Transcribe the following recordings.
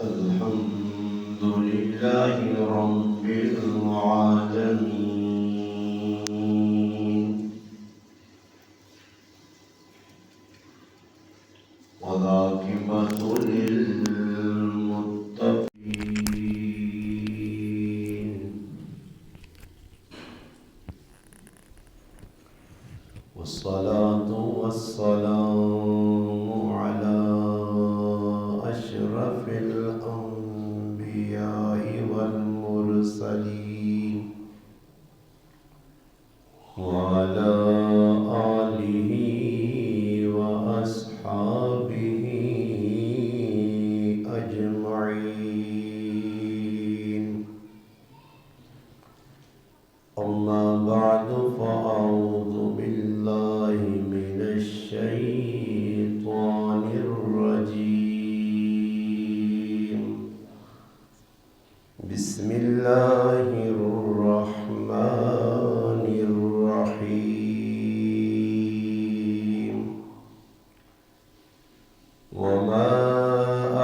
الحمد لله رب العالمين والعاقبة للمتقين والصلاة والسلام على أشرف الأنبياء والمرسلين وعلى آله وأصحابه أجمعين. أما بعد فأعوذ بالله من الشيطان الرجيم. بسم الله الرحمن الرحيم. وما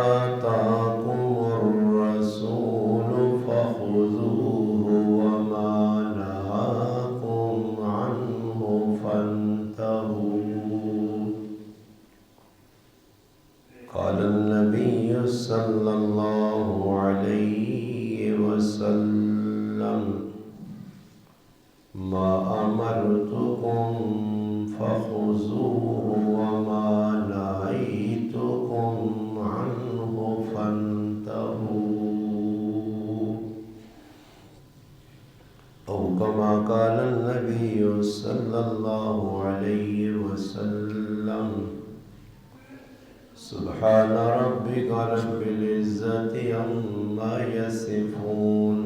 آتاكم الرسول فخذوه وما نهاكم عنه فانتهوا. قال النبي صلى الله عليه وسلم: ما أمرتكم فخذوه وما نهيتكم عنه فانتهوا. أو كما قال النبي صلى الله عليه وسلم: سبحان ربك رب العزة عما يصفون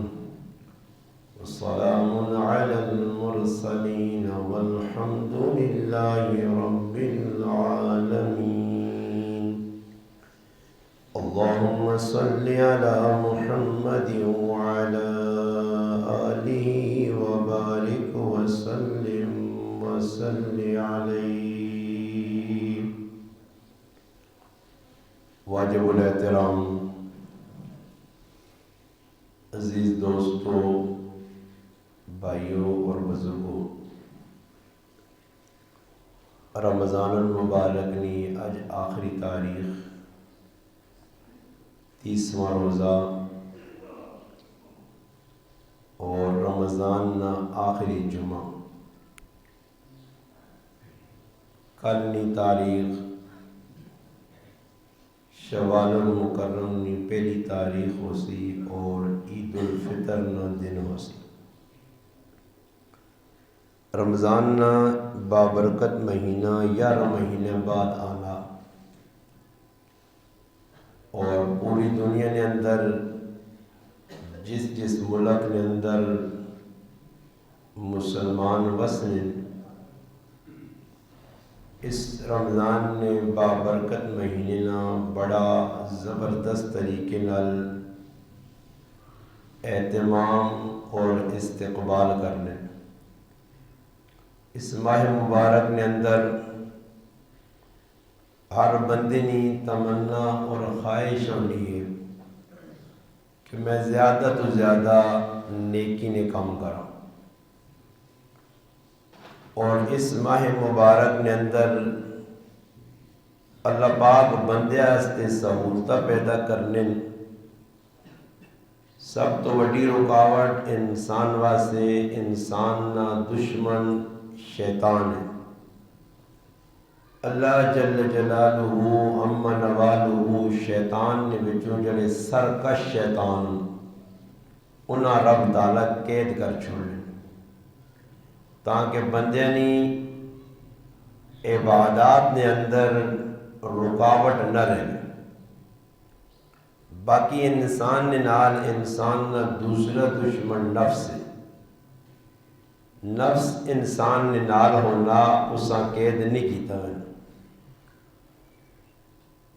وسلام على المرسلين والحمد لله رب العالمين. اللهم صل على محمد وعلى آله وبارك وسلم وصل عليه. واجب الاحترام عزیز دوستوں، بھائیوں اور بزرگوں، رمضان المبارک نے اج آخری تاریخ 30واں روزہ اور رمضان نا آخری جمعہ کل نی تاریخ شوال المکرم نی پہلی تاریخ ہو سی اور عید الفطر نا دن ہو سی. رمضان نا بابرکت مہینہ 11 مہینے بعد آنا اور پوری دنیا نے اندر جس ملک نے اندر مسلمان وسن اس رمضان نے بابرکت مہینے نا بڑا زبردست طریقے نال اہتمام اور استقبال کرنے. اس ماہ مبارک نے اندر ہر بندے نی تمنا اور خواہش ہونی ہے کہ میں زیادہ تو زیادہ نیکی نے کام کروں، اور اس ماہ مبارک نے اندر اللہ پاک بندے واسطے سہولتاں پیدا کرنے. سب تو وڈی رکاوٹ انسان واسطے انسان نا دشمن شیطان ہے. اللہ جل جلالہ اما نوالہ شیطان نے وچوں جڑے سرکش شیطان انہاں رب تعالیٰ قید کر چھوڑے تاکہ بندے نی عبادات نے اندر رکاوٹ نہ رہے. باقی انسان نے نال انسان نہ دوسرا دشمن نفس ہے. نفس انسان نے نال ہونا اسا قید نہیں کیتا ہے.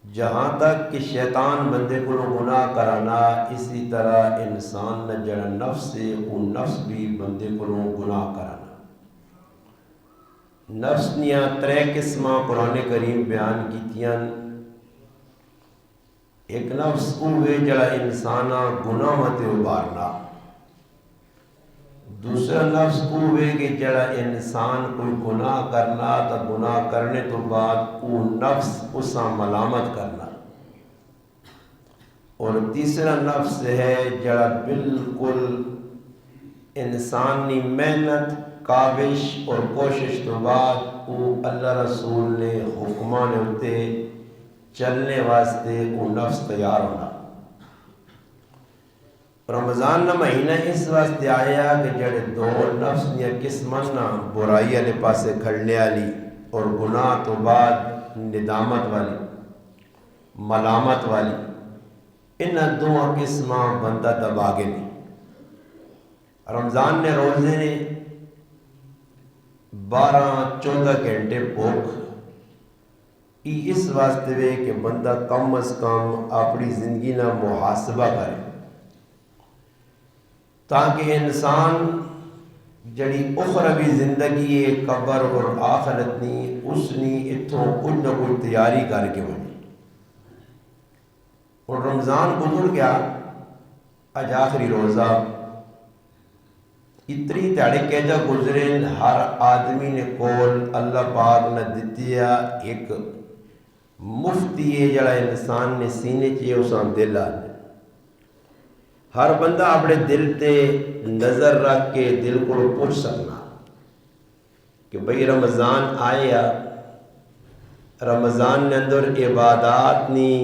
جہاں تک کہ شیطان بندے کو گناہ کرانا، اسی طرح انسان نہ جڑا نفس ہے وہ نفس بھی بندے کو گناہ کرانا. نفس نیاں 3 قسماں قرآن کریم بیان کیتیاں. ایک نفس اوے جڑا انسانا گناہ تے ابارنا، دوسرا نفس اوے کہ جڑا انسان کوئی گناہ کرنا تو گناہ کرنے تو بعد وہ نفس اسا ملامت کرنا، اور تیسرا نفس ہے جڑا بالکل انسانی محنت کاوش اور کوشش تو بعد وہ اللہ رسول نے حکمان ہوتے چلنے واسطے وہ نفس تیار ہونا۔ رمضان نہ مہینہ اس واسطے آیا کہ جڑے دو نفس دیا قسمت نہ برائی والے پاسے کھڑنے والی اور گناہ تو بعد ندامت والی ملامت والی، ان دو قسماں بندہ دباگے نہیں۔ رمضان نے روزے نے 12-14 گھنٹے بھوک اس واسطے وے کہ بندہ کم از کم اپنی زندگی نہ محاسبہ کرے، تاکہ انسان جڑی اخروی زندگی ہے قبر اور آخرت نی اس نی اتھوں کچھ نہ کچھ تیاری کر کے بنے۔ اور رمضان گزر گیا، آج آخری روزہ، اتنی تیڑے کیجا گزرین ہر آدمی نے کول اللہ پاک نے دتیا ایک مفتی ہے جڑا انسان نے سینے چیئے اساں دل آنے، ہر بندہ اپنے دل تے نظر رکھ کے دل کو پوچھ سکنا کہ بھئی رمضان آیا، رمضان نے اندر عبادات نی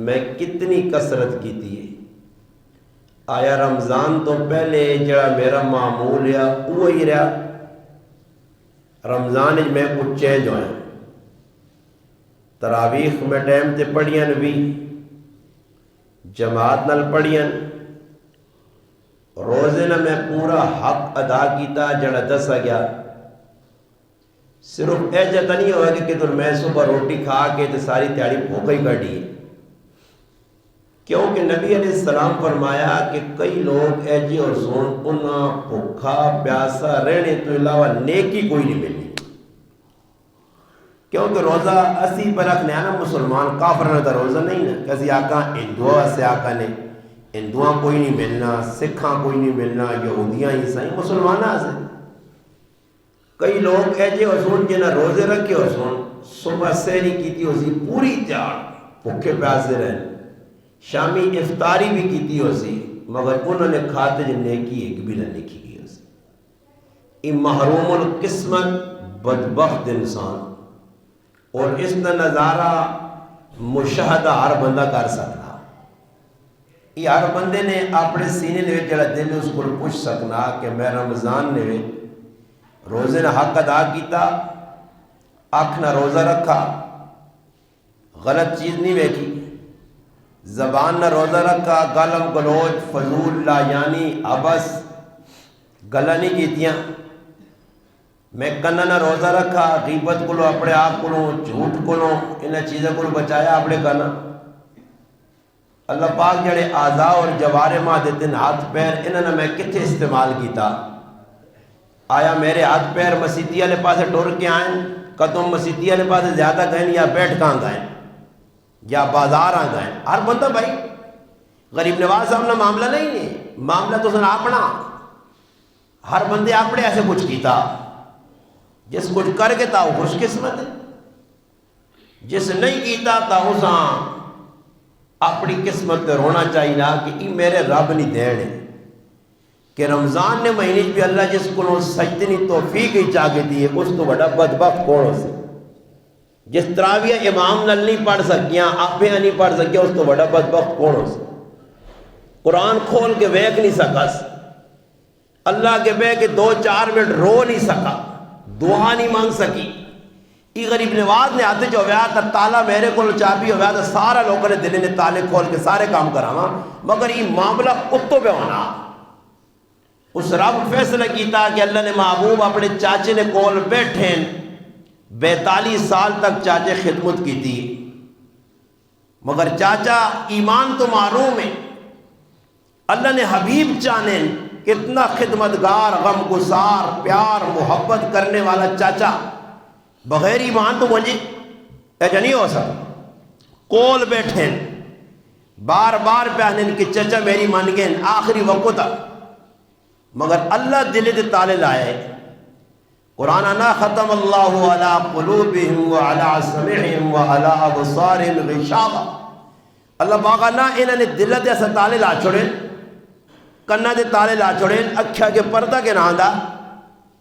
میں کتنی کثرت کی تھی، آیا رمضان تو پہلے جڑا میرا معمول ہے وہی رہا، رمضان میں کچھ چینج ہویا، تراویح میں ٹائم تے پڑھیاں بھی جماعت نال پڑھیاں، روزے نہ میں پورا حق ادا کیتا جڑا دسا گیا، صرف ایجا نہیں ہوا کہ کدھر میں صبح روٹی کھا کے تے ساری تیاری بھوکا ہی کڑی، کیونکہ نبی علیہ السلام فرمایا کہ کئی لوگ ایجے اور سون انہاں بھوکا پیاسا رہنے تو علاوہ نیکی کوئی نہیں ملی، کیونکہ روزہ اسی پر رکھنے آنا مسلمان کافر نہ تھا روزہ نہیں نا، کسی آقا ہندوہ سے آقا نے ہندوہ کوئی نہیں ملنا، سکھاں کوئی نہیں ملنا، یہودیاں عیسائی مسلمانہ سے کئی لوگ ایجے اور سون جنہاں روزے رکھے اور سون صبح سحری کی تھی اسی پوری تیار بھوکے پیاسے رہنے، شامی افطاری بھی کی تھی اسی مگر انہوں نے کھاتے جو نیکی ایک بھی نہ لکھی گئی اسی، یہ محروم القسمت بدبخت انسان، اور اس کا نظارہ مشاہدہ ہر بندہ کر سکنا، یہ ہر بندے نے اپنے سینے نے جڑا دل اس کو پوچھ سکنا کہ میں رمضان نے روزے نے حق ادا کیتا، آنکھ نہ روزہ رکھا، غلط چیز نہیں ویکھی، زبان نہ روزہ رکھا، گالم گلوچ فضول لا یعنی عبس گلہ نہیں کیتیاں، میں کنہ نہ روزہ رکھا، غیبت کو اپنے آپ کو جھوٹ کو انہیں چیزیں کو بچایا اپنے کنہ۔ اللہ پاک جڑے اعضاء اور جوارے ماں دیتے ہیں ہاتھ پیر، انہوں نے میں کتنے استعمال کیتا، آیا میرے ہاتھ پیر مسیحی والے پاسے ٹور کے آئیں، قدم مسیحی والے پاسے زیادہ گئیں یا بیٹھ کہاں گئیں یا بازار آ گئے، ہر بندہ بھائی غریب نواز صاحب نے معاملہ نہیں ہے، معاملہ تو سن اپنا، ہر بندے اپنے ایسے کچھ کیتا، جس کچھ کر کے تا وہ خوش قسمت ہے، جس نہیں کیتا تا اساں اپنی قسمت پہ رونا چاہیے نا کہ یہ میرے رب نہیں دینے، کہ رمضان نے مہینے بھی اللہ جس کو سجدنی توفیق ہی چاہے دی ہے اس تو بڑا بدبخت کون ہو سے، جس تراویح امام نل نہیں پڑھ سکیاں آپ نہیں پڑھ سکیا اس تو بڑا بدبخت کون ہو سے، قرآن کھول کے ویک نہیں سکس، اللہ کے بے کے 2-4 منٹ رو نہیں سکا، دعا نہیں مانگ سکی، یہ غریب نواز نے ہاتھ جو ہویا تا تالا میرے کو چابی ہویا تا سارا لوگوں نے دلے نے تالے کھول کے سارے کام کراما، مگر یہ معاملہ کتوں پہ ہونا، اس رب فیصلہ کیتا کہ اللہ نے محبوب اپنے چاچے نے کول بیٹھیں 42 سال تک چاچے خدمت کی تھی، مگر چاچا ایمان تو معروم ہے، اللہ نے حبیب چانے کتنا خدمتگار غم گسار پیار محبت کرنے والا چاچا، بغیر ایمان تو مجھے ایسا نہیں ہو سکتا، کول بیٹھیں بار بار پہنن کہ چچا میری من گئے آخری وقت مگر اللہ دل دے تالے لائے قرآن انا ختم اللہ علی قلوبہم وعلی سمعہم وعلی ابصارہم غشاوہ اللہ باغا نہ انہوں نے دل دے ایسا تالے لا چھوڑیں کنا دے تالے لا چھوڑیں اکھیا کے پردہ کے ناندہ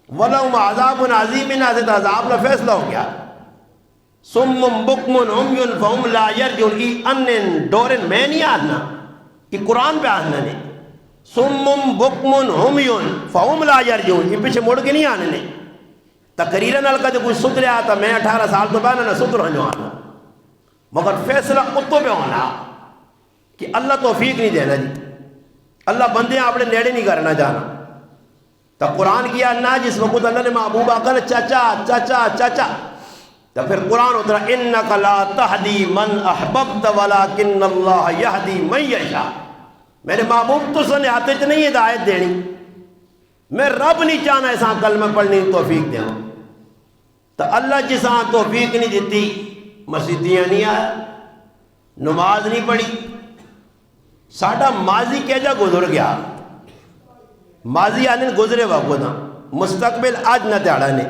وَلَهُمْ عَذَابٌ عَظِيمٌ نازے تا عذاب لا فیصلہ ہو گیا سُمٌّ بُكْمٌ عُمْيٌ فَهُمْ لَا يَرْجُونَ ای انن ڈورن میں نہیں آنا یہ قرآن پہ آنا نے سُمٌّ بُكْمٌ عُمْيٌ فَهُمْ لَا يَرْجُونَ یہ پیچھے مڑ کے نہیں آنے نے تقریرا نلکا جو کوئی سدھرے آتا میں 18 سال تو پہنا نہ سدھر ہنجو آنا مگر فیصلہ اتو پہ ہونا کہ اللہ توفیق نہیں دینا جی اللہ بندے اپنے نیڑے نہیں کرنا جانا تو قرآن کیا نہ جس وقت اللہ نے محبوب آقا چاچا چاچا چاچا تو پھر قرآن اترا انک لا تہدی من احببت ولکن اللہ یہدی من یشاء میرے محبوب تو سنے ہاتھ چ نہیں ہدایت دینی میں رب نہیں چاہنا ایسا کلمہ پڑھنی توفیق دیں تو اللہ جساں توفیق نہیں دیتی مسجدیاں نہیں آیا نماز نہیں پڑھی ساڑھا ماضی کیجا گزر گیا ماضی آنے گزرے وقت مستقبل آج نہ دیڑا نے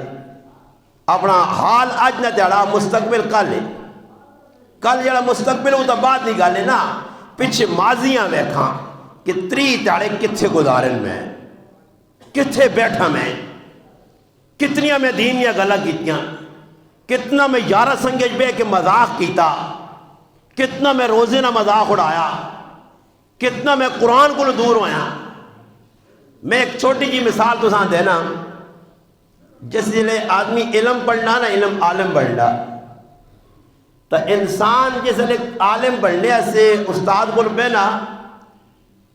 اپنا حال آج نہ دیڑا مستقبل کل ہے کل جڑا مستقبل وہ تو بعد نہیں گالے نا پچھے ماضیاں ویکھاں کہ 3 دیڑے کتھے گزارن میں کتھے بیٹھا میں کتنیاں میں دینیاں گلہ کیتیاں کتنا میں یارہ سنگیج بے کے مذاق کیتا کتنا میں روزے نہ مذاق اڑایا کتنا میں قرآن کو دور ہویا میں ایک چھوٹی جی مثال تو ساتھ دینا جس لئے آدمی علم پڑھنا نا علم عالم پڑھنا تو انسان جس لئے عالم پڑھنے سے استاد کو بہنا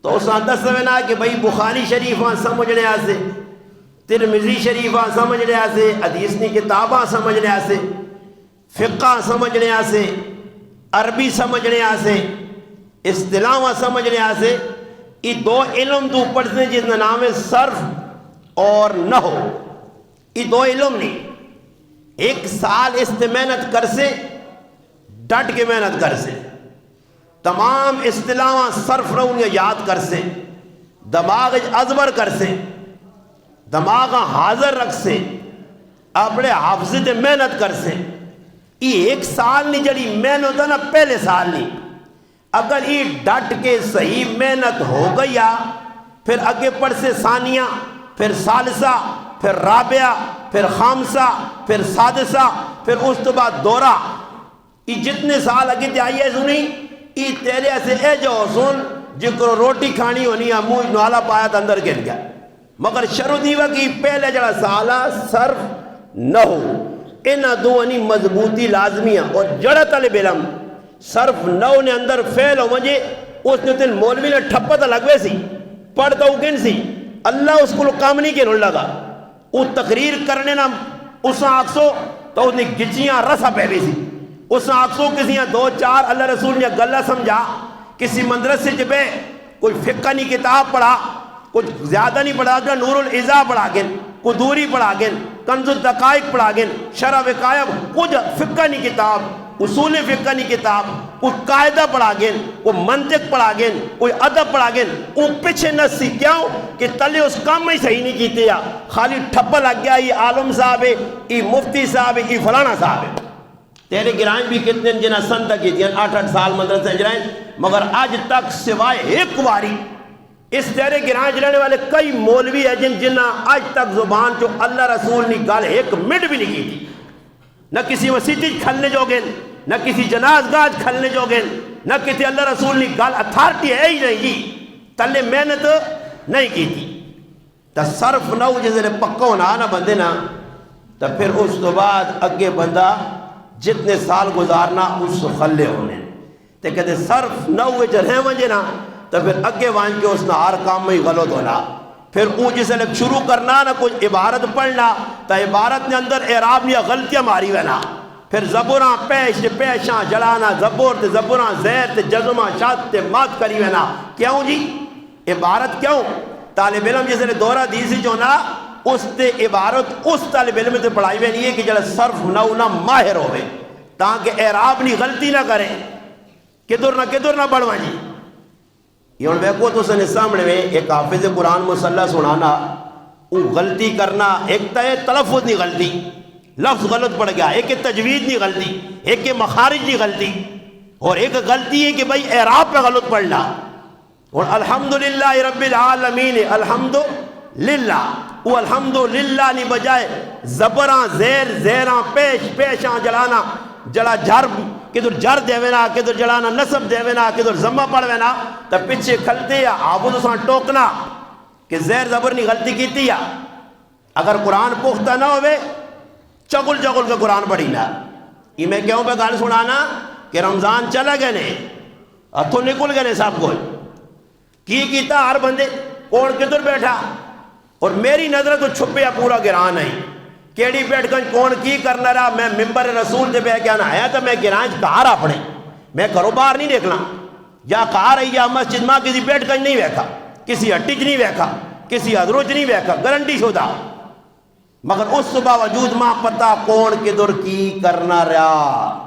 تو اس نے دسوینا کہ بھئی بخاری شریفاں سمجھنے سے ترمذی شریفاں سمجھنے سے حدیث کی کتاباں سمجھنے سے فقہ سمجھنے سے عربی سمجھنے سے اصطلاحاں سمجھنے سے یہ 2 علم تو پڑھتے جس کا نام ہے صرف اور نحو یہ 2 علم نہیں 1 سال اس سے محنت کر سے ڈٹ کے محنت کر سے تمام اصطلاحاں صرف رہوں یاد کر سے دماغ ازبر کر سے دماغ حاضر رکھ سے اپنے حافظ تے محنت کر سے یہ 1 سال نہیں جڑی محنت ہے نا پہلے سال نہیں اگر یہ ڈٹ کے صحیح محنت ہو گیا پھر اگے پڑھ سے ثانیہ پھر ثالثہ پھر رابعہ پھر خامسہ پھر سادسہ پھر اس تو بعد دورہ یہ جتنے سال اگے تے آئیے سنی یہ تیرے سے اے جو سن جکر روٹی کھانی ہونی ہے منہ نوالا پایا تو اندر گر گیا مگر شروع دیوا کی پہلے جڑا سالہ صرف نہ ہو انہ دوانی مضبوطی لازمیاں اور جڑا طالب علم صرف نہ ہونے اندر فیل ہو مجھے اس نے تن مولوی نے ٹھپتا لگوے سی پڑھتا ہو گن سی اللہ اس کو کام نہیں کے لگا وہ تقریر کرنے نا اس آنکسو تو اس نے گچیاں رسا پہلے سی اس آنکسو کسی 2-4 اللہ رسول نے گلہ سمجھا کسی مدرسے جبے کوئی فقہ نہیں کتاب پڑھا کچھ زیادہ نہیں پڑھا گیا نور العزا پڑھا گن قدوری پڑھا گن کنز الدقائق پڑھا گن شرح وقائب کچھ فقہ نہیں کتاب اصول فقہ نہیں کتاب کوئی قاعدہ پڑھا گن کوئی منطق پڑھا گن کوئی ادب پڑھا گن وہ پیچھے نہ سیکھیاں کہ تلے اس کام میں صحیح نہیں کیتے یا خالی ٹھپا لگ گیا یہ عالم صاحب ہے یہ مفتی صاحب ہے یہ فلانا صاحب ہے تیرے گرائن بھی کتنے جنہ سن تک کی 8-8 سال مدرسہ جرائن مگر آج تک سوائے ایک واری اس تیرے گرائن جرانے والے کئی مولوی ہیں جنہ آج تک زبان جو اللہ رسول نے گال 1 منٹ بھی نہیں کی تھی نہ کسی مسیحی کھلنے جو گن نہ کسی جنازگاہ کھلنے جو گن نہ کسی اللہ رسول نے گال اتھارٹی ہے ہی نہیں کی تلے محنت نہیں کی تھی تا صرف نہ ہو جیسے پکا ہونا نہ بندے نا تا پھر اس تو بعد اگے بندہ جتنے سال گزارنا اس خلے ہونے تے کہتے صرف نہ ہوئے جرہیں ونجے نا تو پھر اگے وان کے اس نے ہر کام میں غلط ہونا پھر وہ جسے لگ شروع کرنا نہ کچھ عبارت پڑھنا تا عبارت نے اندر اعراب یا غلطیاں ماری وینا پھر زبوراں پیشاں جڑانا زبور تے زبوراں زیر تے جزماں شاد تے مات کری وینا کیوں جی عبارت کیوں طالب علم جسے لے دورہ دیسی جو نا اس تے عبارت اس طالب علم تے پڑھائی وینی ہے کہ جڑا صرف نہ ماہر ہوئے تاکہ اعراب نہیں غلطی نہ کرے کدھر نہ بڑھوا جی. یہ ہوں ویکو تو سن سامنے میں ایک حافظ قرآن مسلح سنانا وہ غلطی کرنا، ایک تو تلفظ نہیں غلطی، لفظ غلط پڑ گیا، ایک تجوید نہیں غلطی، ایک مخارج نہیں غلطی، اور ایک غلطی ہے کہ بھائی اعراب پہ غلط پڑھنا. اور الحمدللہ رب العالمین، الحمدللہ، وہ الحمدللہ نہیں بجائے زبراں زیراں پیشاں جلانا، جڑا جھر کدھر جر دے وینا، کدھر جڑانا نصب دے وینا، کدھر زمہ پڑھ وینا، تو پیچھے کھلتے یا آبود اساں ٹوکنا کہ زیر زبر نہیں غلطی کیتی یا. اگر قرآن پختہ نہ ہوئے چگل کے قرآن پڑھی نا. یہ میں کیوں پہ گال سنانا کہ رمضان چلا گئے نے، اتھوں نکل گئے نے سب کوئی کی کیتا ہر بندے کون کدھر بیٹھا، اور میری نظر تو چھپیا پورا گران ہے. کیڑی بیٹھ گنج کون کی کرنا رہا، میں ممبر رسول دے بے کیا نہ آیا تو میں گرانج کار اپنے میں گھروں باہر نہیں دیکھنا، یا کار ہے یا مسجد ماں کسی بیٹھ گنج نہیں ویکھا، کسی ہٹی چ نہیں ویکھا، کسی ادروچ نہیں ویکھا، گارنٹی شدہ. مگر اس باوجود ماں پتہ کون کدھر کی کرنا رہا،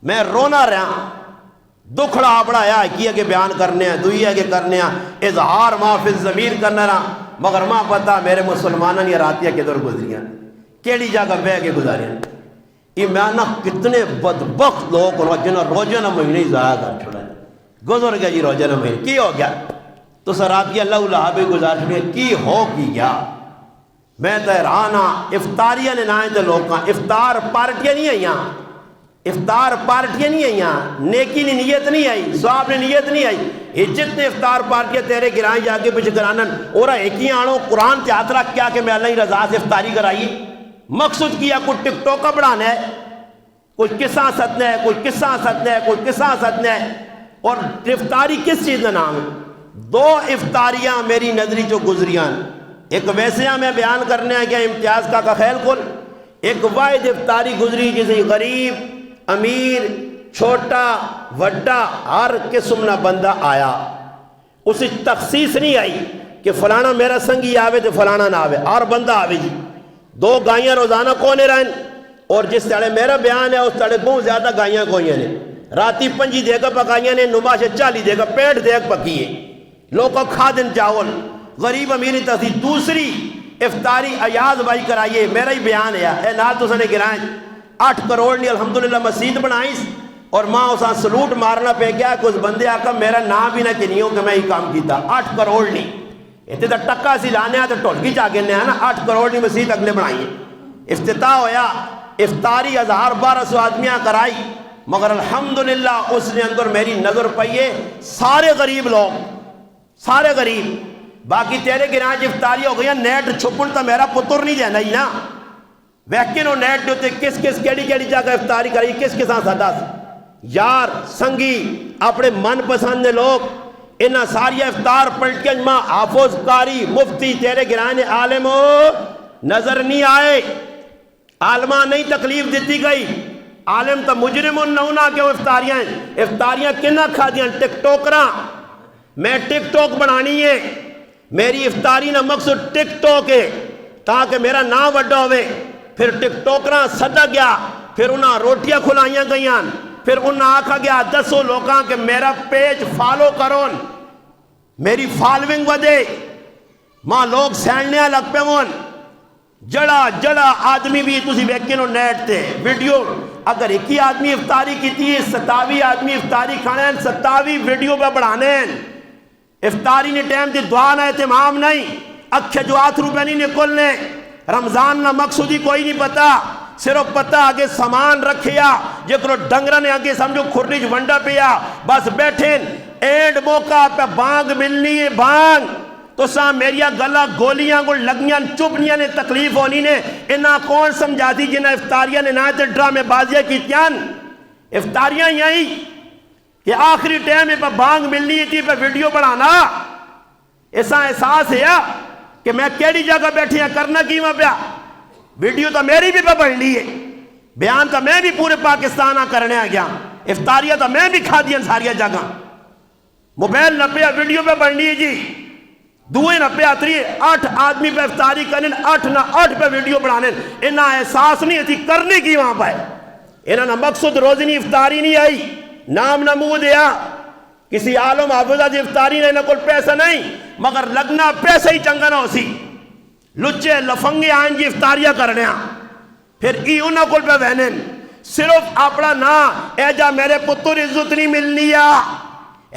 میں رونا رہا، دکھڑا بڑھایا کیا کہ بیان کرنے ہیں، دوئی ہے کہ کرنے ہیں، اظہار ماں فی الضمیر کرنا رہا. مگر ماں پتہ میرے مسلمانوں نے راتیاں کدھر گزریاں، کیڑی جگہ بہ کے گزاریاں. یہ میں نہ کتنے بدبخت لوگ جنہوں روزانہ مہینے ضائع کر چھوڑا، گزر گیا جی روزانہ مہینے. کی ہو گیا تو سراتیاں اللہ بھی گزار چھوڑے، کی ہو کی گیا. میں تو حیران ہاں، افطاریاں نے نہ تے لوکاں افطار پارٹیاں نہیں آئیاں، افطار پارٹیاں نہیں آئیاں، نیکی نے نیت نہیں آئی، ثواب نے نیت نہیں آئی. یہ جتنے افطار پارٹیاں تیرے گرائیں جا کے پیچھے کرانن اور ایک ہی آنو قرآن تیاتھ رکھ کیا کہ میں اللہ کی رضا سے افطاری کرائی. مقصود کیا کوئی ٹک ٹوکا بڑھانا ہے، کوئی قصہ ستنا ہے، کوئی قصہ ستنا ہے، کوئی قصہ ستنا ہے. اور افطاری کس چیز کا نام ہے؟ دو افطاریاں میری نظری جو گزریاں، ایک ویسے میں بیان کرنے ہیں کہ امتیاز کا خیل کل، ایک واحد افطاری گزری جسے غریب امیر چھوٹا وڈا ہر قسم نہ بندہ آیا. اسے تخصیص نہیں آئی کہ فلانا میرا سنگی آوے تو فلانا نہ آوے، ہر بندہ آوے جی. 2 گائیاں روزانہ کونے رہن، اور جس طرح میرا بیان ہے اس طرح بہت زیادہ گائیاں کوئیاں نے. راتی 5 دیگا پکائیاں نے، نماز 40 دیگا 65 دیگ پکی ہے، لوگوں کھا دن چاول. غریب امیری تحصیل. دوسری افطاری ایاز بھائی کرائیے، میرا ہی بیان ہے اے نال تو سنے گرائیں 8 کروڑ نہیں الحمدللہ مسجد بنائیس، اور ماں اساں سلوٹ مارنا پہ گیا کہ اس بندے آکا میرا نام بھی نہ کنیوں کہ میں ہی کام کیتا. 8 کروڑ نہیں اتنے تو ٹکا سی لانے آتے ٹھولکی چاہ گلنے آنا. 8 کروڑ نہیں مسجد اگلے بنائیے. افتتاح ہویا، افطاری 1200 آدمیاں کرائی. مگر الحمدللہ اس نے اندر میری نظر پائیے سارے غریب لوگ، سارے غریب. باقی تیرے گرانج افطاری ہو گئی نیٹ چھپن تو میرا پتر نہیں دینا ہی نا. ویکن وہ نیٹ ہوتے کس کیڑی جگہ افطاری کرائی، کس ساتھ سدا یار سنگی اپنے من پسند لوگ. انہاں ساری افطار پلٹیاں ماں حافظ قاری مفتی تیرے گرانے عالم ہو نظر نہیں آئے. عالمہ نہیں تکلیف دیتی گئی، عالم تو مجرم نہ کہ وہ افطاریاں کنہ کھا دیاں ٹک ٹوکراں. میں ٹک ٹوک بنانی ہے، میری افطاری نہ مقصد ٹک ٹوک ہے تاکہ میرا نام وڈا ہوئے. پھر ٹک ٹوکراں سدا گیا، پھر انہاں روٹیاں کھلائیاں گئیاں، پھر انہاں آکھا گیا 10 لوگاں کہ میرا پیج فالو کرون، میری فالونگ ودے. ماں لوگ سینڈیاں لگ پہ ون جڑا آدمی بھی تُسی بیکنو نیٹ تے ویڈیو. اگر ایک ہی آدمی افطاری کی تھی 27 آدمی افطاری کھانے ہیں، 27 ویڈیو پہ بڑھانے ہیں. افطاری نے ٹائم دی دعا نہ اہتمام نہیں، اکھے جو 8 روپے نہیں نکلنے. رمضان نہ مقصود ہی کوئی نہیں پتا، صرف پتا آگے سامان رکھیا جکرو ڈنگرہ نے آگے سمجھو کھرنیج ونڈا پیا بس بیٹھیں. اینڈ موقع پہ بانگ ملنی ہے بانگ تو ساں میریا گلہ گولیاں کو لگیاں چپنیاں نے تکلیف ہونی نے. انہاں کون سمجھا دی جنہاں افطاریاں نے نہ تے ڈرامے بازیاں کیتیاں. افطاریاں یہی کہ آخری ٹائم پہ بانگ ملنی تھی پہ ویڈیو بڑھانا. ایسا احساس ہے کہ میں کیڑی جگہ بیٹھی ہیں کرنا کی میں پیا. ویڈیو تو میری بھی پہ بڑھنی ہے، بیان تو میں بھی پورے پاکستان کرنے آ گیا، افطاریاں تو میں بھی کھا دیا ساری جگہ. موبائل نہ پیا ویڈیو پہ بڑھنی ہے جی، دوئے نہ پیا 8 آدمی پہ افطاری کرنے 8 نہ 8 پہ ویڈیو بڑھانے. انہاں احساس نہیں تھی کرنے کی وہاں پہ. انہاں نہ مقصد روزنی افطاری نہیں آئی، نام نمود دیا کسی عالم حافظہ دی افطاری نے کوئی پیسہ نہیں مگر لگنا پیسہ ہی چنگا نہ ہو سی لچے لفنگے آئیں جی افطاریاں کرنے پھر ای انہاں کل پہ بہنن صرف اپنا نا اے جا میرے پتر عزت نہیں ملنی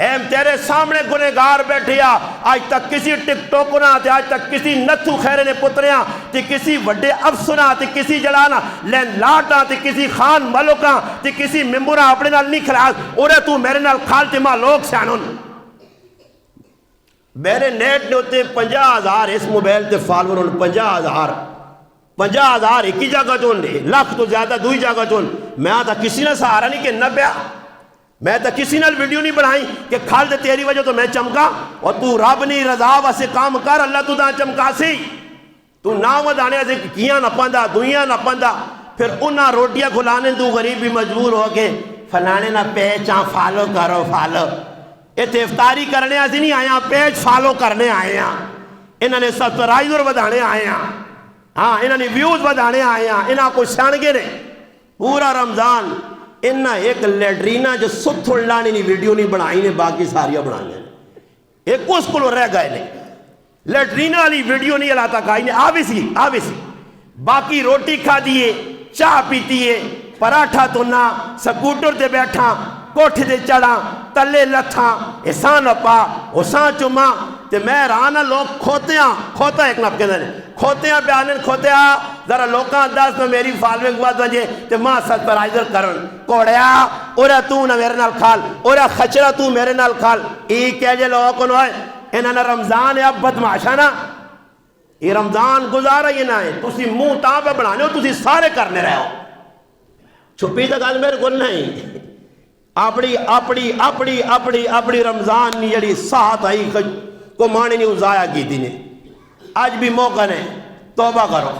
ایم تیرے سامنے گنہگار بیٹھیا آج تک کسی ٹک ٹوکنا تے آج تک کسی نتھو خیرے نے پتریاں تے کسی وڈے افسرہ تے کسی جلانا لین لاٹا تے کسی خان ملکاں تے کسی ممبرہ اپنے نال نہیں کھلاس اورے تو میرے نال کھالتے ماں لوگ سیانون میرے نیٹ نے ہوتے 50,000 اس موبیل تے فالور 50,000 ایک ہی جگہ چون لاکھ تو زیادہ دوئی جگہ چون میں آتا کسی نے سہارا نہیں کہ 90 میں تا کسی نے ویڈیو نہیں بنائی کہ کھال دے تیری وجہ تو میں چمکا اور تو رب نہیں رضا واسے کام کر اللہ تو دا چمکا سی تو نام دانے سے کیاں نہ پندہ دویاں نہ پندہ پھر انہاں روٹیاں کھلانے تو غریب بھی مجبور ہو کے فلانے نہ پیچاں فالو کرو فالو ایتھے افطاری کرنے آسی نہیں آیا پیج فالو کرنے آئے ہیں انہوں نے سبسکرائبر بدھانے آئے ہیں ہاں انہوں نے ویوز بدھانے آئے ہیں انہاں کو سانگے نے پورا رمضان انہاں ایک لیٹرینہ جو ستھڑ لانی نہیں ویڈیو نہیں بنائی نے باقی ساریاں بنائی ہیں ایک اس کو رہ گئے نے لیٹرینہ والی ویڈیو نہیں علاتا کھائی نے آویسی باقی روٹی کھا دیئے چاہ پیتیے پراٹھا تونا سکوٹر دے بیٹھا کوٹھ دے چڑھا تلے لتھا احسان اپا حسان چما تے میں رانا لوگ کھوتا ایک نپ کے دنے کھوتیاں بیانن کھوتیاں ذرا لوکاں انداز میں میری فالونگ بات بجے تے ماں سبسکرائبر کرن کوڑیا اورا تو نہ میرے نال کھال اورا خچرہ تو میرے نال کھال ای کہہ جے لوگوں کو نوائے انہاں نے رمضان ہے اب بدماشا نا یہ رمضان گزارا یہ نہ ہے تسی منہ تاں پہ بنانے ہو تسی سارے کرنے رہے ہو چھپی تک آج میرے گل نہیں اپنی رمضان نہیں جڑی ساتھ آئی کو مانے نہیں ازایا کی تھی نے آج بھی موقع نے توبہ کرو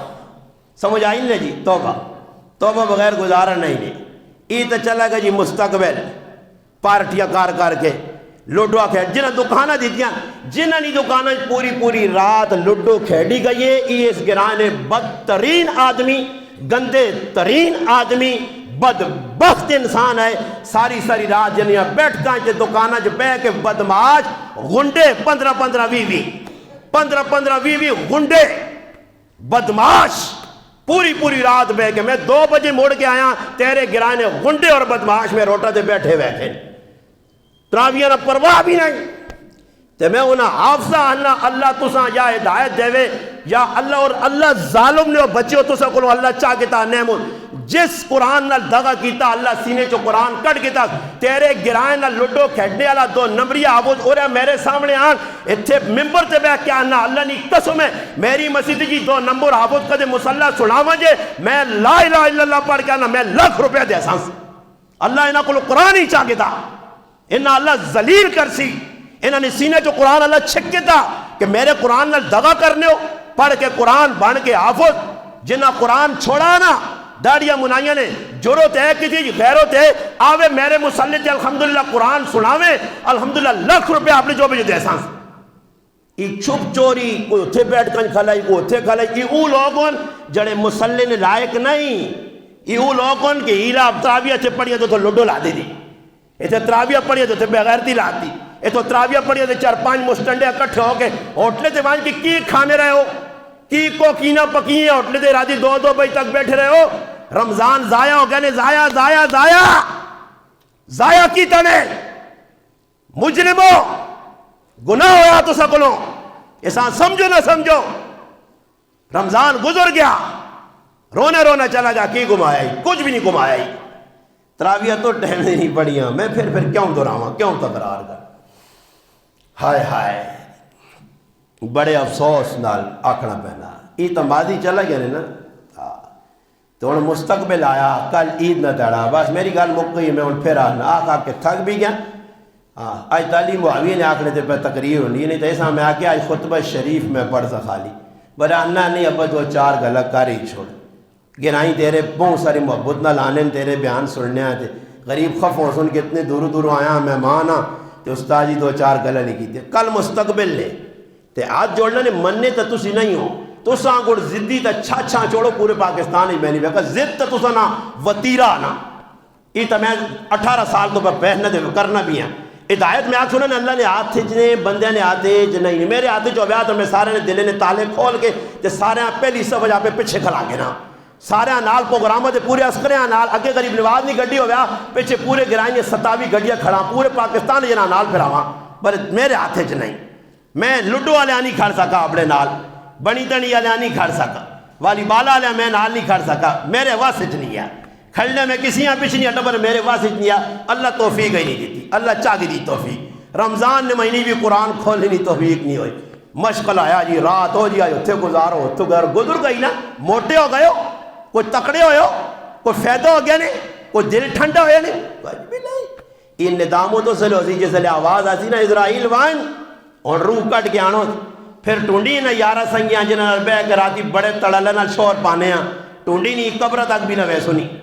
سمجھ آئی نہیں جی توبہ بغیر گزارا نہیں نے ای تو چلا گا جی مستقبل پارٹیاں کار کے لوڈو کھیڑ جنہ دکانہ دیتیاں جنہ نہیں دکانہ پوری رات لوڈو کھیڑی گئی ہے اس گرانے بدترین آدمی گندے ترین آدمی بدبخت انسان ہے ساری رات جنیاں بیٹھتا ہے دکانہ جو بے کے بدماش گنڈے 15-20 گنڈے بدماش پوری رات بے کے میں 2 بجے موڑ کے آیا تیرے گرانے گنڈے اور بدماش میں روٹا دے بیٹھے تراویہ نہ پرواہ بھی نہیں تے میں انہاں حافظہ اللہ تساں یا ہدایت دے وے یا اللہ اور اللہ ظالم نے بچے ہو تساں کو اللہ چاہ کیتا نعمت جس قرآن نہ دغا کیتا اللہ سینے چو قرآن کٹ کیتا تیرے گرائیں نہ لڈو کھڑنے والا 2 نمبری آبود ہو رہا میرے سامنے آن اتھے ممبر تے بیٹھ کے آنا اللہ نہیں قسم ہے میری مسجد جی 2 نمبر آبود کدے مسلح سنا مجھے میں لا الہ الا اللہ پڑھ کے آنا میں ₹1,00,000 دے سانس اللہ انہاں کو قرآن ہی چاہ کیتا انہاں اللہ ذلیل کر سی انہاں نے سینے چو قرآن اللہ چھک کیتا کہ میرے قرآن نہ دغا کرنے ہو پڑھ کے قرآن بن کے حافظ جنہ قرآن چھوڑا نا داڑیاں منائیاں نے جرت ہے کسی غیرت ہے آوے میرے مسلط الحمدللہ قرآن سناوے الحمدللہ ₹1,00,000 آپ نے جو بھی دے سانس یہ چھپ چوری کوئی اتھے بیٹھ کن کھلائی کوئی اتھے کھلائی یہ او لوگوں جڑے مسلط لائق نہیں یہ او لوگوں کہ ہیلا تراویہ چھے پڑھیا تو لڈو لا دے دی ایتھے تراویہ پڑھیا تو بغیرتی لا دی ایتھے تراویہ پڑھیا تو 4-5 مستنڈے اکٹھے ہو کے ہوٹلے تے وہاں کی کھانے رہے ہو کی کو کینا پکی ہیں ہوٹلے تے راتی 2 بجے تک بیٹھے رہے ہو رمضان ضائع ہو گئے ضائع کی تنے مجرمو گناہ ہویا تو سکلو ایسا سمجھو نہ سمجھو رمضان گزر گیا رونا چلا گیا کی گمایا ہی کچھ بھی نہیں گمایا ہی تراویہ تو ٹہم نہیں پڑیاں میں پھر کیوں دراواں کیوں تکرار کر ہائے بڑے افسوس نال آکھنا پہنا یہ تو ماضی چلا گیا نا تو انہوں مستقبل آیا کل عید نہ تڑا بس میری گال مک گئی میں ان پھر آنا آکھا کے تھک بھی گیا آج تعلیم معاویہ نے آکھنے تے پہ تقریر ہونی نہیں تو ایسا میں آکے آج خطبہ شریف میں پڑھ سا خالی برا انہا نہیں ابا 2-4 غلط کاری چھوڑ گرائیں تیرے بہت ساری محبت نہ لانے تیرے بیان سننے آتے غریب خف ہو سن کے اتنے دور آیا مہمان آ تو استاد جی 2-4 غلط نہیں کی تھے کل مستقبل لے تے آج جوڑنا نے مننے تا تسی نہیں ہو تو ساں گوڑ زدی تا چھا چھوڑو پورے پاکستان ہی میں نہیں بیکا زد تا تسا نا وطیرہ نا یہ تو میں 18 سال تو پہننا دے کرنا بھی ہیں ہدایت میں آکھ سنیں اللہ نے ہاتھ جنے بندے نے آتے نہیں میرے ہاتھ جو ہوا تو میں سارے نے دلے نے تالے کھول کے تے سارے پہلی سب وجہ پہ پیچھے کھلا کے نا سارے نال پروگراموں دے پورے عسکرے نال اگے غریب نواز نہیں گڈی ہوا پیچھے پورے گرائیں 27 گڈیاں کھڑا پورے پاکستان جنا نال پھراواں پر میرے ہاتھ چ نہیں میں لڈو والے نہیں کھڑ سکا اپنے نال بنی تنی والے نہیں کھڑ سکا والی بالا والے میں نال نہیں کھڑ سکا میرے واسطے نہیں ہے کھڑنے میں کسی یہاں پیچھے نہیں ہٹا پر میرے واسطے نہیں ہے اللہ توفیق ہی نہیں دیتی اللہ چاہ دی توفیق رمضان نے مہینے بھی قرآن کھولنے نہیں توفیق نہیں ہوئی مشکل آیا جی رات ہو جی آئے اتھے گزارو تو گھر گزر گئی نا موٹے ہو گئے ہو کوئی تکڑے ہوئے ہو کوئی فائدہ ہو گیا نہیں کوئی دل ٹھنڈا ہویا نہیں کچھ بھی نہیں یہ نداموں تو سلو سی جس لئے آواز آسی نا اسرائیل وائن اور روح کٹ کے آنو پھر ٹونڈی نا یارہ سنگیاں جنہاں بے کراتی بڑے تڑلنا شور پانے ہیں ٹونڈی نہیں قبر تک بھی نہ ویسو نہیں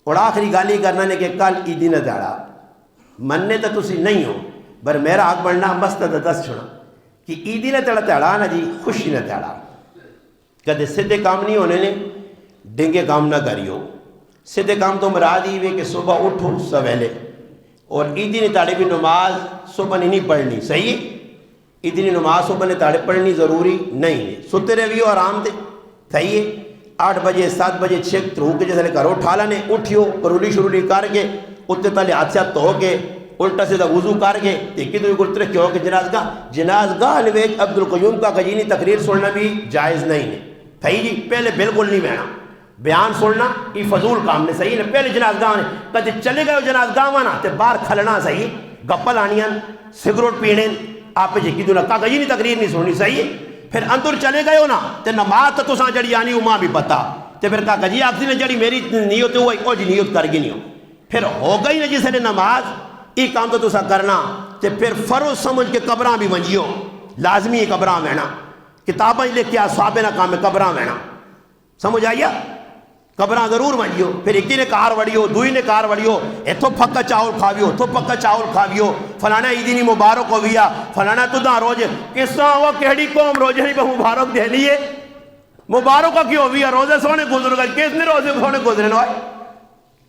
اور آخری گالی کرنا نے کہ کل عیدی نہ دیڑا مننے تو تسی نہیں ہو بر میرا حق بڑھنا مستد دس چھوڑا کہ عیدی نہ تیڑا نا جی خوشی نہ تیڑا کدے سدھے کام نہیں ہونے نے ڈنگے کام نہ کریو سدھے کام تو مراد ہی کہ صبح اٹھو سویلے اور عیدی نے تاڑے بھی نماز صبح نہیں پڑھنی صحیح عیدی نے نماز صبح نے تاڑے پڑھنی ضروری نہیں ہے ستے رہیو آرام دے صحیح ہے 8 بجے 7 بجے چھک ترو کے جیسے کرو ٹھالا نے اٹھیو پرولی شرولی کر کے اتنے تلے ہاتھ سے ہاتھ ہو کے الٹا سے وضو کر کے دیکھی تو گلترے کیوں کہ جنازگاہ نویج عبدالقیوم کا گجینی تقریر سننا بھی جائز نہیں ہے صحیح جی پہلے بالکل نہیں بہنا بیان سننا یہ فضول کام نے صحیح نے پہلے جنازگاہ نے کہتے چلے گئے جنازگاہ وانا تے باہر کھلنا صحیح گپل آنیاں سگروٹ پینے آپ جی کی دونوں کا گجینی تقریر نہیں سننی صحیح پھر اندر چلے گئے ہو نا تے نماز تو ساں جڑی آنی ماں بھی پتا تے پھر کہا جی آپ نے جڑی میری نیت ہوئی او جی نیت کر گی نہیں ہو پھر ہو گئی نا جسے نے نماز یہ کام تو تسا کرنا تے پھر فرض سمجھ کے قبراں بھی ونجیو لازمی ہے قبراں وینا کتابیں لکھ کے صحابے نہ کام ہے قبراں وینا سمجھ آئیا قبراں ضرور ونجیو پھر ایک نے کار وڑیو دوئی نے کار وڑیو ایتھو پھکا چاول کھاویو تو پھکا چاول کھاویو فلانا عیدی نہیں مبارک ہویا فلانا تو دا روزے کس طرح ہوا کہڑی قوم روزے نہیں پہ مبارک دے لیے مبارک کا کیوں ہویا روزے سونے گزر گئے کس نے روزے سونے گزرے نوائے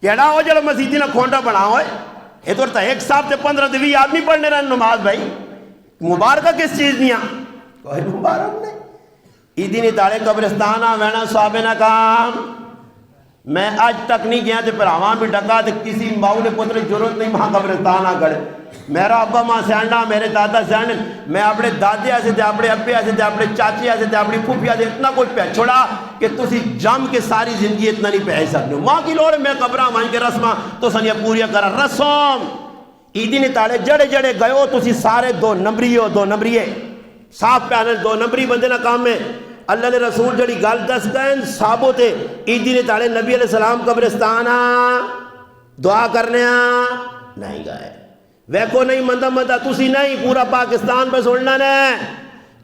کہڑا ہو جلو مسیدی نہ کھونڈا بنا ہوئے یہ تو ایک صاحب سے 15 دوی آدمی پڑھنے رہے نماز بھائی مبارکہ کس چیز نہیں کوئی مبارک نہیں عیدی نہیں داڑے قبرستانہ وینا صحابے نہ کام میں آج تک نہیں گیا تھے پر آوان بھی ڈکا تھے کسی ماؤں نے پتر ضرورت نہیں وہاں قبرستانہ گڑے میرا ابا ماں سینڈا میرے دادا سینڈ میں اپنے دادے ایسے تھے اپنے ابے ایسے تھے اپنے چاچے ایسے تھے اپنی پھوپھی ایسے اتنا کچھ پہ چھوڑا کہ تسی جم کے ساری زندگی اتنا نہیں پہ سکتے ماں کی لوڑ میں قبرہ وہاں کے رسمہ تو سنیا پوریا کرا رسوم عیدی نے تاڑے جڑے جڑے گئے ہو تسی سارے 2 نمبری ہو 2 نمبریے صاف پہ آنے 2 نمبری بندے نہ کام میں اللہ نے رسول جڑی گال دس گئے ثابت ہے عیدی نے تاڑے نبی علیہ السلام قبرستانہ دعا کرنے نہیں گئے ویکو نہیں مندہ مندہ تسی نہیں پورا پاکستان پہ سننا نہیں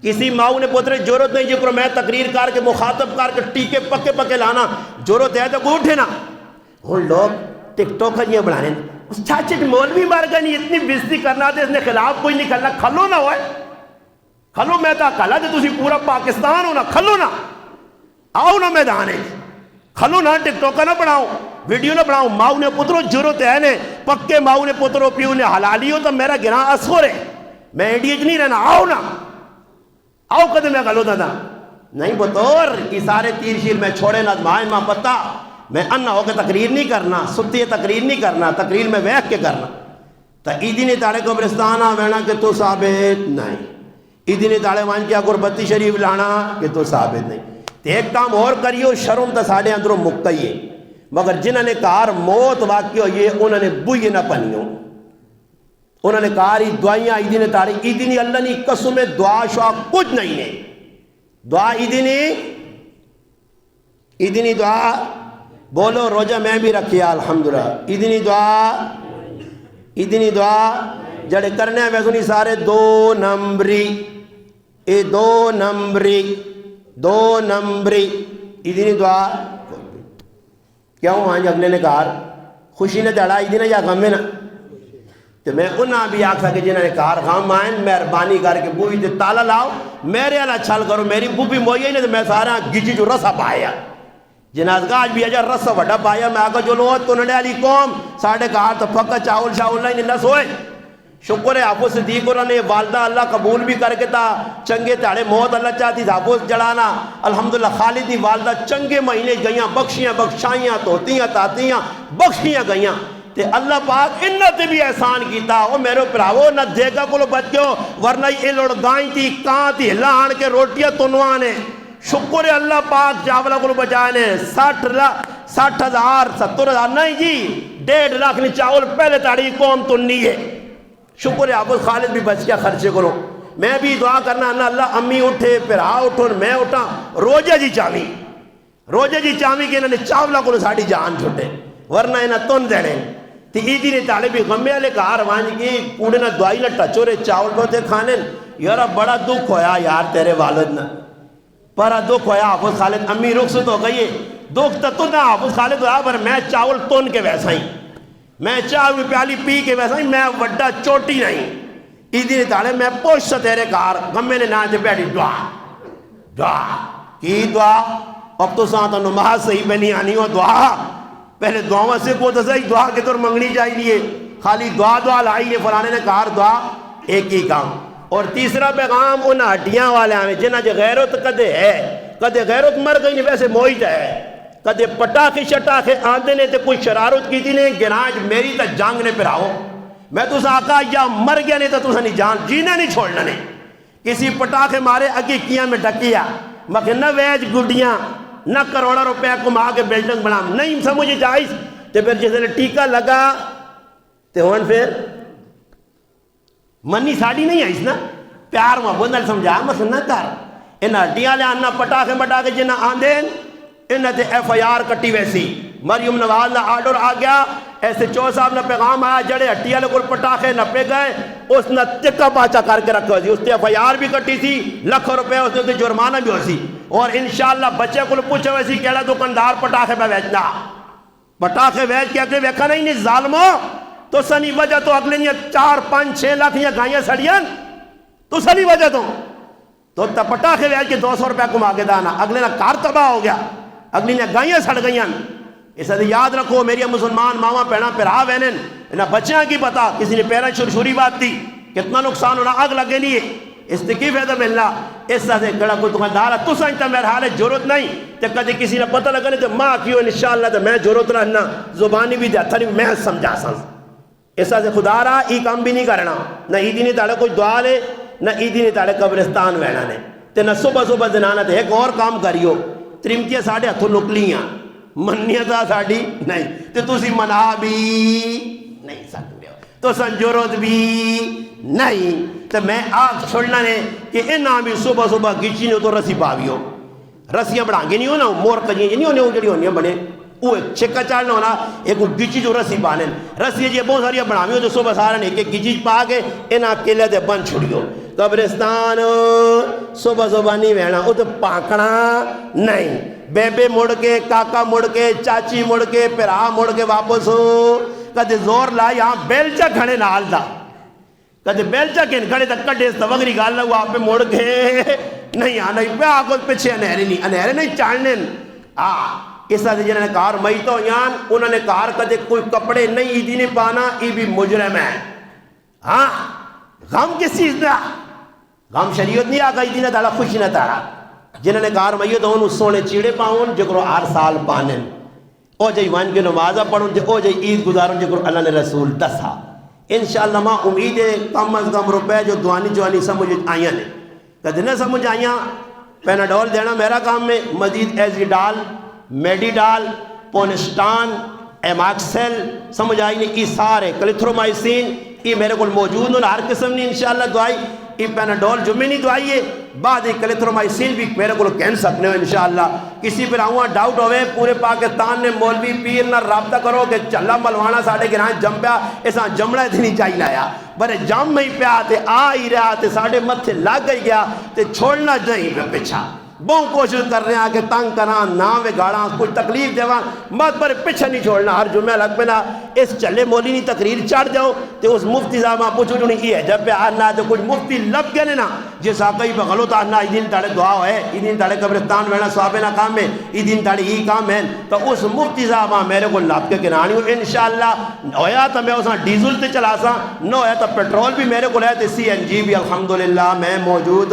کسی ماؤں نے پوترے ضرورت نہیں جب میں تقریر کر کے مخاطب کر کے ٹیکے پکے پکے لانا ضرورت ہے تو کو اٹھے نا ہوں لوگ ٹک ٹوک کھجیاں بڑھانے اس چاچے مولوی مار گئے نہیں اتنی بزتی کرنا تھے اس نے خلاف کوئی نہیں کرنا کھلو نہ ہوئے کھلو میں تا کھلا تھے تسی پورا پاکستان ہو نا کھلو نا آؤ نا میدانے کھلو نا ٹک ٹوکا نہ بڑھاؤ ویڈیو نہ بڑھاؤ ماؤں نے پتروں ضرورت ہے نے پکے ماؤں نے پتروں پیو نے حلالی ہو تو میرا گناہ اصغر ہے میں انڈیج نہیں رہنا آؤ نا آؤ کدے میں گلو دا نہیں بطور یہ سارے تیر شیر میں چھوڑے نہ مائن ماں پتا میں انہ ہو کے تقریر نہیں کرنا ستی تقریر نہیں کرنا تقریر میں ویک کے کرنا تا عیدی نے تاڑے قبرستانہ وینا کہ تو ثابت نہیں عیدی نے تاڑے وہاں کیا قربتی شریف لانا کہ تو ثابت نہیں تو ایک کام اور کریو شرم تا ساڑھے اندروں مکتئی ہے مگر جنہوں نے کہا موت واقع ہو یہ انہوں نے بوئی نہ پنیوں انہوں نے کہا رہی دعائیاں عیدی نے تاڑی عیدی نے اللہ نے قسم دعا شعا کچھ نہیں ہے دعا عیدی نے دعا بولو روجہ میں بھی رکھیا الحمدللہ عیدی نے دعا جڑے کرنے ہیں ویسے نہیں سارے 2 نمبری 2 نمبری عیدی نے دعا کیا ہوں آج اگلے نے کہا خوشی نے دڑا عیدی نے یا غم میں نا تو میں انہاں بھی آکھ سکے جنہوں نے کہا غم آئیں مہربانی کر کے بوئی تے تالا لاؤ میرے اللہ چھل کرو میری بوبی موئی نہیں تو میں سارا گجی جو رسا پایا جنازگاہ بھی اجا رسا وڈا پایا میں آگا جو لوگ تو نڑے علی قوم ساڑھے کہا تو پکا چاول شاول نہیں نہ سوئے شکر ہے حافظ صدیق اور نے والدہ اللہ قبول بھی کر کے تا چنگے تاڑے موت اللہ چاہتی حافظ جڑانا الحمدللہ خالد دی والدہ چنگے مہینے گئیاں بخشیاں بخشائیاں توتیاں تاتیاں بخشیاں گئیاں تے اللہ پاک انہ تے بھی احسان کیتا او میرے پراوو نہ دیگا کو لو بچ گئو ورنہ یہ لوڑ گائیں تھی کان تھی ہلا آن کے روٹیاں تنوانے شکر ہے اللہ پاک چاولہ کو لو بچائنے 60,000 70,000 نہیں جی 1.5 لاکھ نے چاول پہلے تاڑی قوم تننی ہے شکر ہے حافظ خالد بھی بچ کیا خرچے کرو میں بھی دعا کرنا اللہ امی اٹھے پھر اٹھو میں اٹھا روجہ جی چامی کہ انہوں نے چاولہ کو ساڑی جان چھوٹے ورنہ انہوں تن دینے تی ایدی نے تاڑے بھی غمی علیہ کہا روانی کی کوڑے نہ دعائی نہ ٹچورے چاول بہتے کھانے یارا بڑا دکھ ہویا یار تیرے والد نہ بڑا دکھ ہویا حافظ خالد امی رخصت ہو گئی دکھ تو نہ حافظ خالد ہویا پر میں چاول تن کے ویسا ہی میں چاول پیالی پی کے ویسا ہی میں وڈا چوٹی نہیں ایدی نے تاڑے میں پوچھ سا تیرے کار غمی نے نہ جے بیٹھی دعا کی دعا اب تو ساتھ نماز صحیح بنی آنی ہو دعا پہلے دعاوں سے کو تو صحیح دعا کے طور منگنی چاہیے خالی دعا لائیے فلانے نے کہا دعا ایک ہی کام اور تیسرا پیغام ان ہڈیاں والے آئے جنہ جو غیرت کدے ہے کدے غیرت مر گئی نہیں ویسے موجد ہے کدے پٹاخی شٹاخے آندے نے تے کوئی شرارت کی تھی نے گناج میری تا جانگ نے پر آؤ میں تو آقا یا مر گیا نہیں تا تو نہیں جان جینا نہیں چھوڑنا نہیں کسی پٹاخے مارے اگی کیا میں ڈکیا مگر نہ ویج گڈیاں نہ کروڑا روپے کو ماں کے بلڈنگ بنا نہیں سمجھے جائز تے پھر جیسے ٹیکہ لگا تے ہون پھر منی ساڑی نہیں آئیس نا پیار محبت نال سمجھا مسئلہ نہ کر انہا ڈیاں لے آنا پٹاخے جنہ آندین انہا تے ایف آئی آر کٹی ویسی مریم نواز نہ آرڈر آ گیا ایسے چو صاحب نہ پیغام آیا جڑے ہٹیا لے کل پٹاخے نہ پہ گئے اس نہ تکہ پاچا کر کے رکھا ہوئی اس تے ایف آئی آر بھی کٹی تھی لکھ روپے اس تے جرمانہ بھی ہوئی اور انشاءاللہ بچے کو پوچھے ویسی کہڑا دکاندار پٹاخے پہ بیچنا پٹاخے بیچ کے اگلے ویکھا نہیں نہیں ظالمو تو سنی وجہ تو اگلے نہیں 4-5-6 لاکھ یا گائیاں سڑیاں تو سنی وجہ تو پٹاخے بیچ کے 200 روپے کو ماں کے دانا اگلے نہ کار تباہ ہو گیا اگلی نے گائیاں سڑ گئیاں اس لیے یاد رکھو میری مسلمان ماما پیڑا پیرا وینن انہاں بچیاں کی پتا کسی نے پیرا شروری بات تھی کتنا نقصان ہونا آگ لگے نہیں ہے اس نے کی فیدہ ملنا اس سے کڑا کوئی دکاندار تو سمجھتا میرے حال ضرورت نہیں تے کدی کسی نے پتہ لگا نہیں تو ماں کیوں انشاءاللہ تو میں ضرورت رہنا زبانی بھی دیتا نہیں میں سمجھا سنس اس سے خدا رہا ای کام بھی نہیں کرنا نہ عیدی نے تاڑے کوئی دعا لے نہ عیدی نے تاڑے قبرستان وینا نے تے نہ صبح زنانا تے ایک اور کام کریو ترمتیاں ساڑھے ہتھوں نکلیاں منیاں تا ساڑھی نہیں تے تسی منا بھی نہیں سکتے ہو تو سنجورت بھی نہیں تو میں آگ چھوڑنا نے کہ انہاں بھی صبح گچی نے تو رسی پاوی ہو رسیاں بڑھانگے نہیں ہونا مور کجیاں نہیں ہونے ہوں جڑی ہونیاں بڑھے وہ چھکا چاڑنا ہونا ایک گچی جو رسی پانے رسی جی بہت ساری بڑھاوی ہو جو صبح سارا ایک گچی پا کے انہاں کیلے دے بند چھوڑیو قبرستان صبح نہیں وینا وہ تو پاکنا نہیں بیبے مڑ کے کاکا مڑ کے چاچی مڑ کے پیرا مڑ کے واپس ہو کدے زور لا یہاں بیلچا کھڑے نال دا کدے بیلچا کھن کھڑے تک کٹے اس وگری گال لگو آپ پہ مڑ کے نہیں آنا پہ آگو پیچھے انہرے نہیں چاڑنے اس طرح جنہوں نے کار مئیتو یان انہوں نے کار کدے کوئی کپڑے نہیں ایدی نہیں پانا ای بھی مجرم ہے ہاں غم کس چیز دا غم شریعت نہیں آگا ایدی نہ داڑا خوشی نہ تارا جنہوں نے کار مئیتو انہوں سونے چیڑے پاؤن جکرو 8 سال پانن او جائی وان کے نمازہ پڑھن او جائی عید گزارن جکرو اللہ نے رسول دسا انشاءاللہ ماں امید ہے کم از کم روپے جو دوانی سمجھ آئیاں نے کدھے نہ سمجھ آئیاں پیناڈول دینا میرا کام میں مزید ایزی ڈال میڈی ڈال پونسٹان ایماکسل سمجھ آئی نہیں ای سارے کلیتھرومائسین ای میرے کو موجود ہوں ہر قسم نہیں انشاءاللہ دعائی ای پیناڈول جمعی نہیں دعائیے بعد ای کلیتھرومائسین بھی میرے کو کہن سکنے ہو انشاءاللہ کسی پر آؤں ڈاؤٹ ہوئے پورے پاکستان نے مولوی پیر نہ رابطہ کرو کہ چلا ملوانا ساڑھے گرائیں جم پیا ایسا جمڑا اتنی چاہی لایا برے جم میں ہی پیا تے آ ہی رہا تے ساڑھے مت سے لگ گئی گیا تے چھوڑنا نہیں پہ پچھا بہت کوشش کر رہے ہیں کہ تنگ کراں نہ وگاڑاں کچھ تکلیف دیواں مت پر پیچھے نہیں چھوڑنا ہر جمعہ لگ پہ نا اس چلے مولی نہیں تقریر چڑھ جاؤ تو اس مفتی صاحب پوچھو جو نہیں ہے جب پہ آنا تو کچھ مفتی لب گئے نا جس آقای پہ غلط آنا ای دن تاڑے دعا ہے ای دن تاڑے قبرستان وینا صحابینا کام ہے ای دن تاڑے ای کام ہے تو اس مفتی صاحب میرے کو لب کے کنانی ہوں انشاءاللہ ہویا تو میں اساں ڈیزل تے چلا سا نہ ہویا تو پیٹرول بھی میرے کو لے تے سی این جی بھی الحمدللہ میں موجود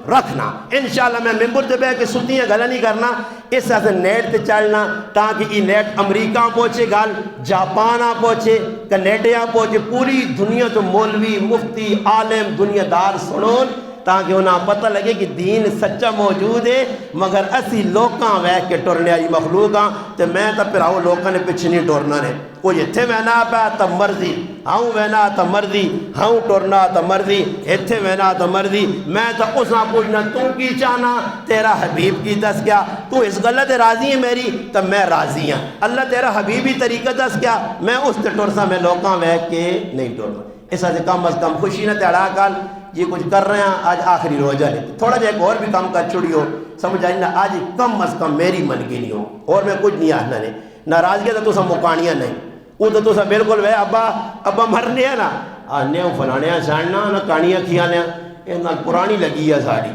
رکھنا انشاءاللہ میں ممبر تے بے کے سنیاں گلا نہیں کرنا اس سے نیٹ تے چلنا تاکہ یہ نیٹ امریکہ پہنچے گال جاپان پہنچے کینیڈا پہنچے پوری دنیا تو مولوی مفتی عالم دنیا دار سنون تاکہ انہیں پتہ لگے کہ دین سچا موجود ہے مگر اسی لوکاں ویک کے ٹورنے آئی مخلوقاں تو میں تا پھر آؤ لوکاں نے پچھ نہیں ٹورنا نے کوئی اتھے وینا پہ تا مرضی ہاں وینا تا مرضی ہاں ٹورنا تا مرضی اتھے وینا تا مرضی میں تا اساں پوچھنا تو کی چاہنا تیرا حبیب کی دس کیا تو اس غلط راضی ہے میری تو میں راضی ہوں اللہ تیرا حبیبی طریقہ دس کیا میں اس تے ٹورسا میں لوکاں ویک کے نہیں ٹورنا اس سے کم از کم خوشی نہ تیڑا کال یہ کچھ کر رہے ہیں آج آخری روزہ ہے تھوڑا جا ایک اور بھی کام کر چھوڑی ہو سمجھ آئی نا آج کم از کم میری من کی نہیں ہو اور میں کچھ نہیں آنا نہیں ناراضگی تو سا مکانیاں نہیں وہ تو سا بالکل وے ابا مرنے ہیں نا آنے ہوں فلانے ہیں ساننا نا کانیاں کھیانے ہیں یہ نا پرانی لگی ہے ساری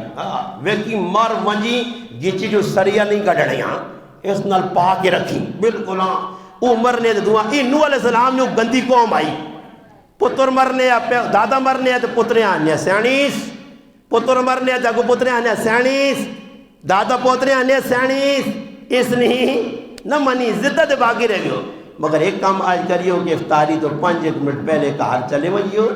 وے کی مر منجی جیچی جو سریہ نہیں کڑھڑے ہیں اس نال پا کے رکھی بالکل ہاں وہ مرنے دے دعا نوح علیہ السلام نے گندی قوم آئی پتر مرنے دادا مرنے تو پترے آنے سینیس پتر مرنے تو پترے آنے سینیس دادا پوترے آنے سینیس اس نہیں نہ منی زدہ باقی رہ گئے مگر ایک کام آج کریو کہ افطاری تو 5 منٹ پہلے کہار چلے وہی ہو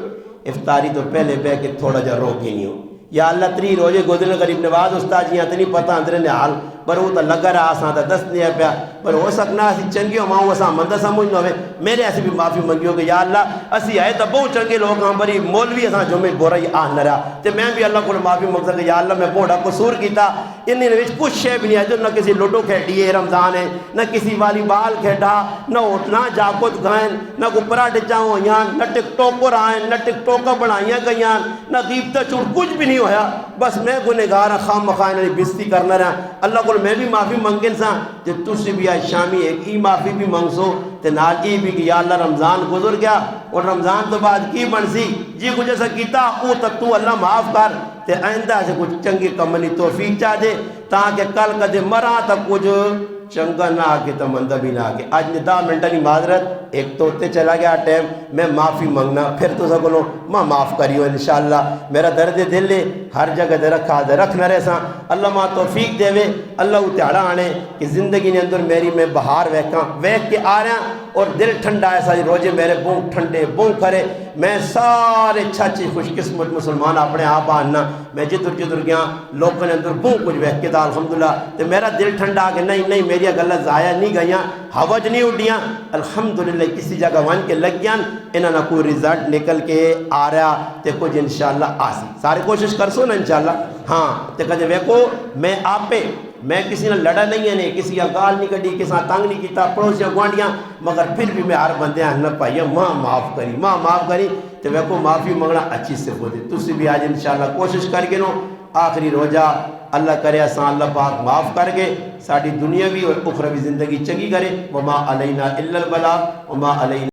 افطاری تو پہلے بے کے تھوڑا جا روکی نہیں ہو یا اللہ 3 روزے گزرنے غریب نواز استاد جی اتنی پتہ اندرے نے حال پر وہ تو لگا رہا آسان تھا 10 نہیں ہے پیا پر ہو سکنا اسی چنگی ہو ماں وسا مندہ سمجھ نہ ہوئے میرے ایسے بھی معافی منگی ہو کہ یا اللہ اسی آئے تو بہت چنگے لوگ ہاں بری مولوی اساں جو میں بورا ہی آن نہ رہا تو میں بھی اللہ کو معافی منگ سکتا کہ یا اللہ میں بوڑا قصور کیتا انہیں نویچ کچھ شے بھی نہیں ہے جو نہ کسی لوٹو کھیٹی ہے رمضان ہے نہ کسی والی بال کھیٹا نہ اٹھنا جاکت گائیں نہ گپرا ڈچاؤں یہاں نہ ٹک ٹوکر آئیں نہ ٹک ٹوکر بڑھائیاں گئیاں نہ غیبتہ چوٹ کچھ بھی نہیں ہویا بس میں گنہگار خام مخائن بستی کرنا رہا اللہ کو میں بھی معافی منگن سا کہ تُس بھی آج شامی ایک ای معافی بھی منگسو تے نال ای بھی کہ یا اللہ رمضان گزر گیا اور رمضان تو بعد کی بنسی جی کچھ ایسا کیتا او تک تو اللہ معاف کر تے آئندہ سے کچھ چنگی کمنی توفیق چاہ دے تاکہ کل کدے مرا تک کچھ چنگا نہ آکے تمندہ بھی نہ آکے آج نے 10 منٹہ نہیں معذرت ایک توتے چلا گیا ٹائم میں معافی منگنا پھر تو سکلو ماں معاف کریو انشاءاللہ میرا درد دل لے ہر جگہ دے رکھا دے رکھنا رہے ساں اللہ ماں توفیق دے وے اللہ اتعاڑا آنے کہ زندگی نے اندر میری میں بہار ویک کے آ رہا ہیں اور دل ٹھنڈا ہے ساری روزے میرے بون ٹھنڈے بون کھرے میں سارے چھاچی خوش قسمت مسلمان اپنے آپ آنا میں جدر گیا لوگوں نے اندر بون کچھ ویک کے دا الحمدللہ تو میرا دل ٹھنڈا کہ نہیں میری گلہ ضائع نہیں گئیاں حوج نہیں اٹھیاں الحمدللہ کسی جگہ وان کے لگ گیاں انہاں نہ کوئی رزلٹ نکل کے آ رہا تے کچھ انشاءاللہ آسی سارے کوشش کر سو نا انشاءاللہ ہاں تے کہتے ویکو میں آپ پہ میں کسی نے لڑا نہیں ہے کسی کا گال نہیں کٹی کسی تنگ نہیں کیتا پڑوسیاں گوانڈیاں مگر پھر بھی میں ہر بندے نہ پائی ماں معاف کری تو ویکو معافی منگنا اچھی سے ہو دے تسی بھی آج انشاءاللہ کوشش کر کے نو آخری روزہ اللہ کرے اساں اللہ پاک معاف کر کے ساری دنیاوی اور اخروی زندگی چنگی کرے وما علینا الا البلاغ وما علینا